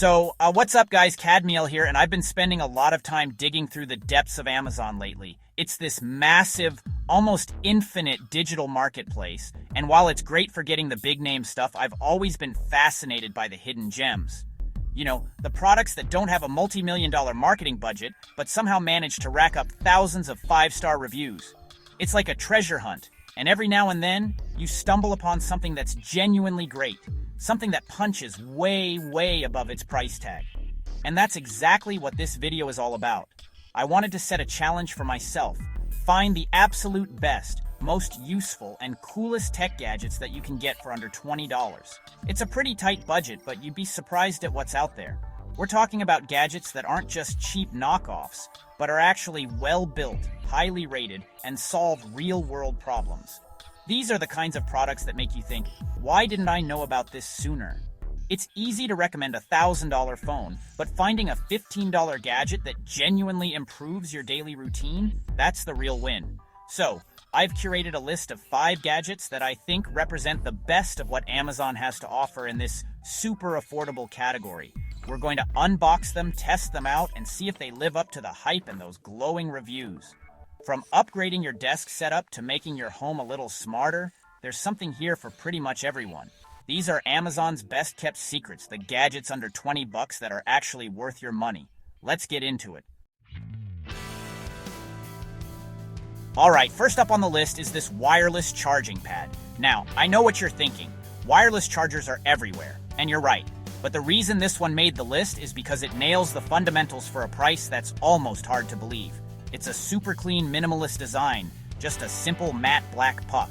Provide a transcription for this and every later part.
What's up, guys? Cadmiel here, and I've been spending a lot of time digging through the depths of Amazon lately. It's this massive, almost infinite digital marketplace, and while it's great for getting the big name stuff, I've always been fascinated by the hidden gems. You know, the products that don't have a multi-million-dollar marketing budget, but somehow manage to rack up thousands of five-star reviews. It's like a treasure hunt, and every now and then, you stumble upon something that's genuinely great. Something that punches way, way above its price tag. And that's exactly what this video is all about. I wanted to set a challenge for myself. Find the absolute best, most useful, and coolest tech gadgets that you can get for under $20. It's a pretty tight budget, but you'd be surprised at what's out there. We're talking about gadgets that aren't just cheap knockoffs, but are actually well-built, highly rated, and solve real-world problems. These are the kinds of products that make you think, why didn't I know about this sooner? It's easy to recommend a $1,000 phone, but finding a $15 gadget that genuinely improves your daily routine, that's the real win. So, I've curated a list of 5 gadgets that I think represent the best of what Amazon has to offer in this super affordable category. We're going to unbox them, test them out, and see if they live up to the hype and those glowing reviews. From upgrading your desk setup to making your home a little smarter, there's something here for pretty much everyone. These are Amazon's best kept secrets, the gadgets under $20 that are actually worth your money. Let's get into it. Alright, first up on the list is this wireless charging pad. Now, I know what you're thinking. Wireless chargers are everywhere, and you're right. But the reason this one made the list is because it nails the fundamentals for a price that's almost hard to believe. It's a super clean, minimalist design, just a simple matte black puck.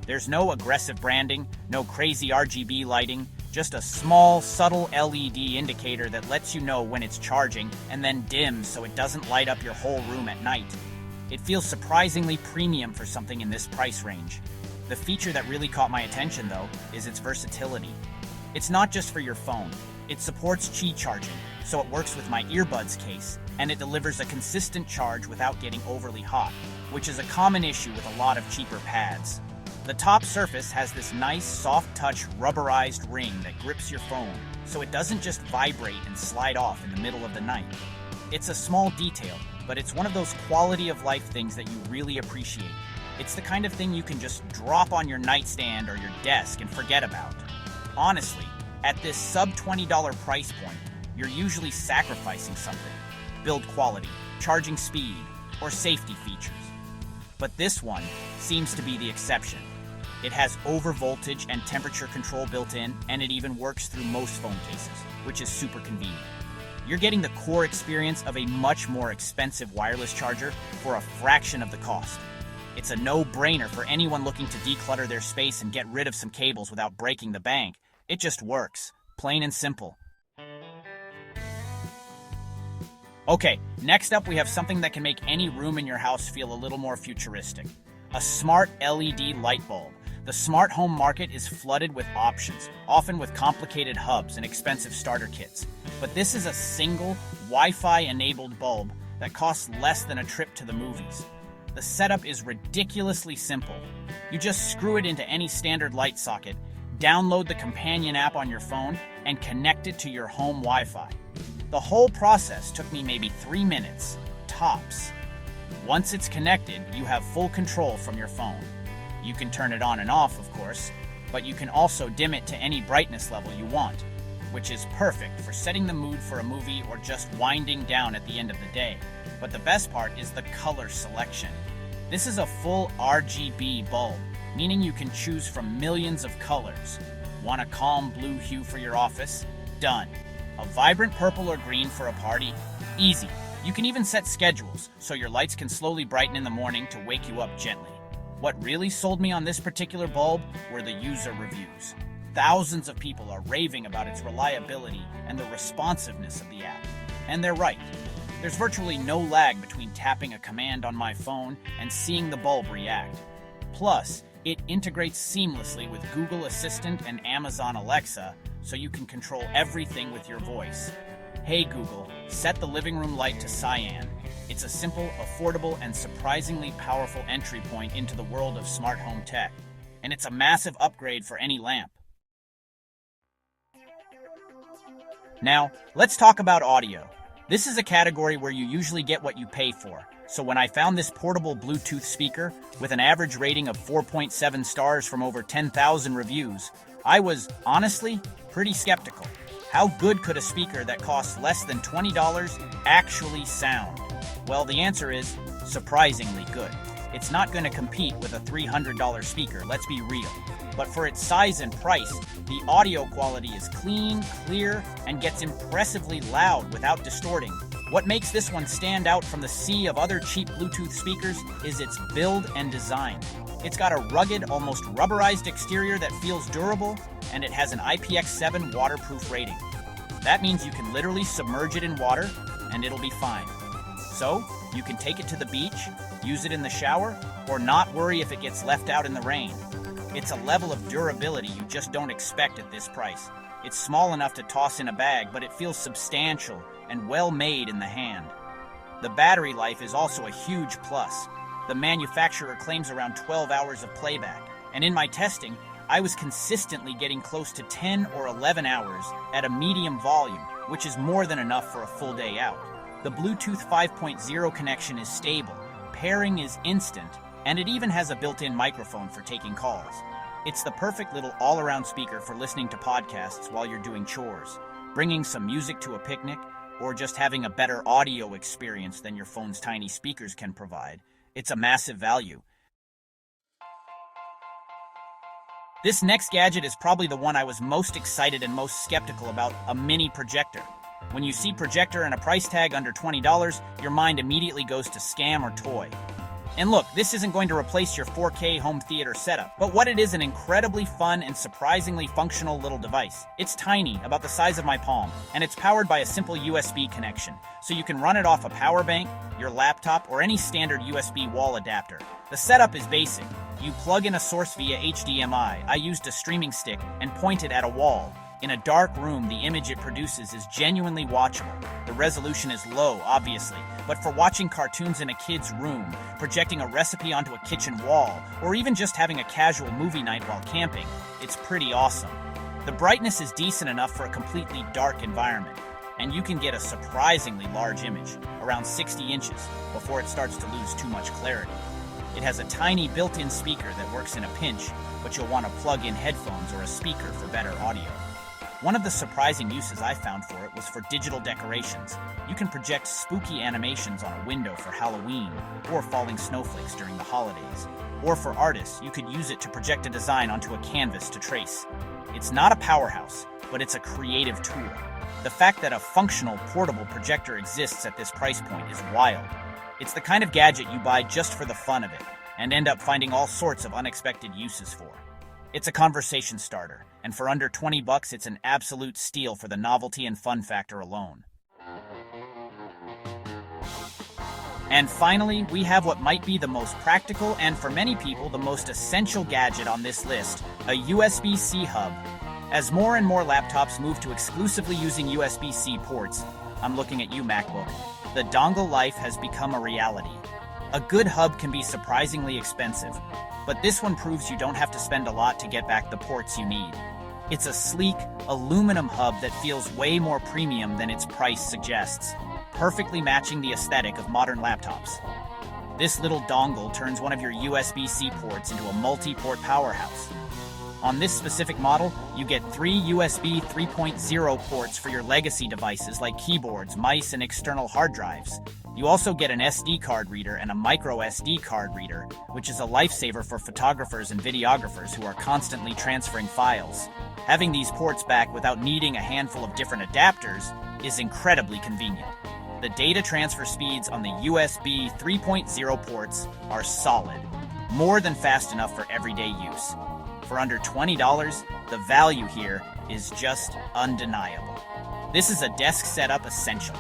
There's no aggressive branding, no crazy RGB lighting, just a small, subtle LED indicator that lets you know when it's charging and then dims so it doesn't light up your whole room at night. It feels surprisingly premium for something in this price range. The feature that really caught my attention, though, is its versatility. It's not just for your phone. It supports Qi charging, so it works with my earbuds case, and it delivers a consistent charge without getting overly hot, which is a common issue with a lot of cheaper pads. The top surface has this nice, soft-touch, rubberized ring that grips your phone, so it doesn't just vibrate and slide off in the middle of the night. It's a small detail, but it's one of those quality-of-life things that you really appreciate. It's the kind of thing you can just drop on your nightstand or your desk and forget about. Honestly, at this sub-$20 price point, you're usually sacrificing something. Build quality, charging speed, or safety features. But this one seems to be the exception. It has overvoltage and temperature control built in, and it even works through most phone cases, which is super convenient. You're getting the core experience of a much more expensive wireless charger for a fraction of the cost. It's a no-brainer for anyone looking to declutter their space and get rid of some cables without breaking the bank. It just works, plain and simple. Okay, next up we have something that can make any room in your house feel a little more futuristic. A smart LED light bulb. The smart home market is flooded with options, often with complicated hubs and expensive starter kits. But this is a single, Wi-Fi-enabled bulb that costs less than a trip to the movies. The setup is ridiculously simple. You just screw it into any standard light socket, download the companion app on your phone, and connect it to your home Wi-Fi. The whole process took me maybe 3 minutes, tops. Once it's connected, you have full control from your phone. You can turn it on and off, of course, but you can also dim it to any brightness level you want, which is perfect for setting the mood for a movie or just winding down at the end of the day. But the best part is the color selection. This is a full RGB bulb, meaning you can choose from millions of colors. Want a calm blue hue for your office? Done. A vibrant purple or green for a party? Easy. You can even set schedules, so your lights can slowly brighten in the morning to wake you up gently. What really sold me on this particular bulb were the user reviews. Thousands of people are raving about its reliability and the responsiveness of the app. And they're right. There's virtually no lag between tapping a command on my phone and seeing the bulb react. Plus, it integrates seamlessly with Google Assistant and Amazon Alexa, so you can control everything with your voice. Hey Google, set the living room light to cyan. It's a simple, affordable, and surprisingly powerful entry point into the world of smart home tech. And it's a massive upgrade for any lamp. Now, let's talk about audio. This is a category where you usually get what you pay for. So when I found this portable Bluetooth speaker with an average rating of 4.7 stars from over 10,000 reviews, I was, honestly, pretty skeptical. How good could a speaker that costs less than $20 actually sound? Well, the answer is surprisingly good. It's not going to compete with a $300 speaker, let's be real. But for its size and price, the audio quality is clean, clear, and gets impressively loud without distorting. What makes this one stand out from the sea of other cheap Bluetooth speakers is its build and design. It's got a rugged, almost rubberized exterior that feels durable, and it has an IPX7 waterproof rating. That means you can literally submerge it in water, and it'll be fine. So, you can take it to the beach, use it in the shower, or not worry if it gets left out in the rain. It's a level of durability you just don't expect at this price. It's small enough to toss in a bag, but it feels substantial and well made in the hand. The battery life is also a huge plus. The manufacturer claims around 12 hours of playback, and in my testing, I was consistently getting close to 10 or 11 hours at a medium volume, which is more than enough for a full day out. The Bluetooth 5.0 connection is stable, pairing is instant, and it even has a built-in microphone for taking calls. It's the perfect little all-around speaker for listening to podcasts while you're doing chores, bringing some music to a picnic, or just having a better audio experience than your phone's tiny speakers can provide. It's a massive value. This next gadget is probably the one I was most excited and most skeptical about, a mini projector. When you see projector and a price tag under $20, your mind immediately goes to scam or toy. And look, this isn't going to replace your 4K home theater setup, but what it is, an incredibly fun and surprisingly functional little device. It's tiny, about the size of my palm, and it's powered by a simple USB connection, so you can run it off a power bank, your laptop, or any standard USB wall adapter. The setup is basic. You plug in a source via HDMI. I used a streaming stick and pointed at a wall. In a dark room, the image it produces is genuinely watchable. The resolution is low, obviously, but for watching cartoons in a kid's room, projecting a recipe onto a kitchen wall, or even just having a casual movie night while camping, it's pretty awesome. The brightness is decent enough for a completely dark environment, and you can get a surprisingly large image, around 60 inches, before it starts to lose too much clarity. It has a tiny built-in speaker that works in a pinch, but you'll want to plug in headphones or a speaker for better audio. One of the surprising uses I found for it was for digital decorations. You can project spooky animations on a window for Halloween, or falling snowflakes during the holidays. Or for artists, you could use it to project a design onto a canvas to trace. It's not a powerhouse, but it's a creative tool. The fact that a functional, portable projector exists at this price point is wild. It's the kind of gadget you buy just for the fun of it, and end up finding all sorts of unexpected uses for. It's a conversation starter, and for under $20, it's an absolute steal for the novelty and fun factor alone. And finally, we have what might be the most practical and for many people the most essential gadget on this list, a USB-C hub. As more and more laptops move to exclusively using USB-C ports, I'm looking at you, MacBook, the dongle life has become a reality. A good hub can be surprisingly expensive, but this one proves you don't have to spend a lot to get back the ports you need. It's a sleek, aluminum hub that feels way more premium than its price suggests, perfectly matching the aesthetic of modern laptops. This little dongle turns one of your USB-C ports into a multi-port powerhouse. On this specific model, you get 3 USB 3.0 ports for your legacy devices like keyboards, mice, and external hard drives. You also get an SD card reader and a micro SD card reader, which is a lifesaver for photographers and videographers who are constantly transferring files. Having these ports back without needing a handful of different adapters is incredibly convenient. The data transfer speeds on the USB 3.0 ports are solid, more than fast enough for everyday use. For under $20, the value here is just undeniable. This is a desk setup essential.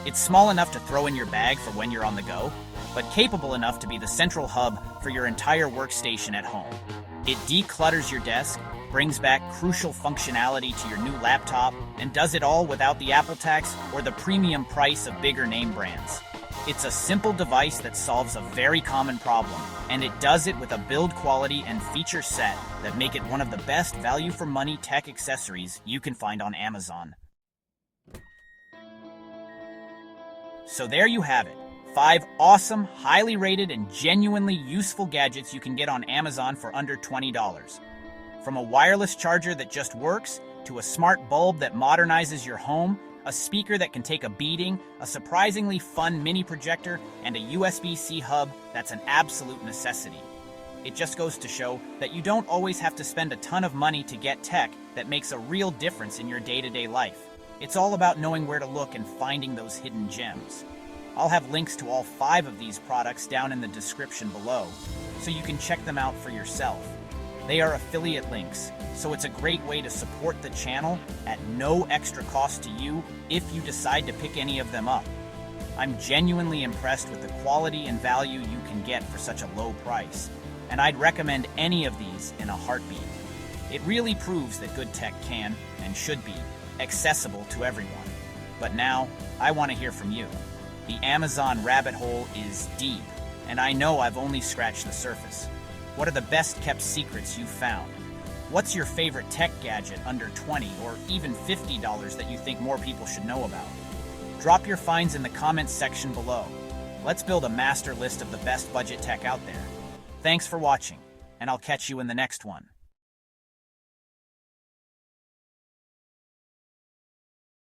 It's small enough to throw in your bag for when you're on the go, but capable enough to be the central hub for your entire workstation at home. It declutters your desk, brings back crucial functionality to your new laptop, and does it all without the Apple tax or the premium price of bigger name brands. It's a simple device that solves a very common problem, and it does it with a build quality and feature set that make it one of the best value for money tech accessories you can find on Amazon. So there you have it. 5 awesome, highly rated, and genuinely useful gadgets you can get on Amazon for under $20. From a wireless charger that just works, to a smart bulb that modernizes your home, a speaker that can take a beating, a surprisingly fun mini projector, and a USB-C hub that's an absolute necessity. It just goes to show that you don't always have to spend a ton of money to get tech that makes a real difference in your day-to-day life. It's all about knowing where to look and finding those hidden gems. I'll have links to all 5 of these products down in the description below, so you can check them out for yourself. They are affiliate links, so it's a great way to support the channel at no extra cost to you if you decide to pick any of them up. I'm genuinely impressed with the quality and value you can get for such a low price, and I'd recommend any of these in a heartbeat. It really proves that good tech can, and should be, accessible to everyone. But now, I want to hear from you. The Amazon rabbit hole is deep, and I know I've only scratched the surface. What are the best kept secrets you've found? What's your favorite tech gadget under $20 or even $50 that you think more people should know about? Drop your finds in the comments section below. Let's build a master list of the best budget tech out there. Thanks for watching, and I'll catch you in the next one.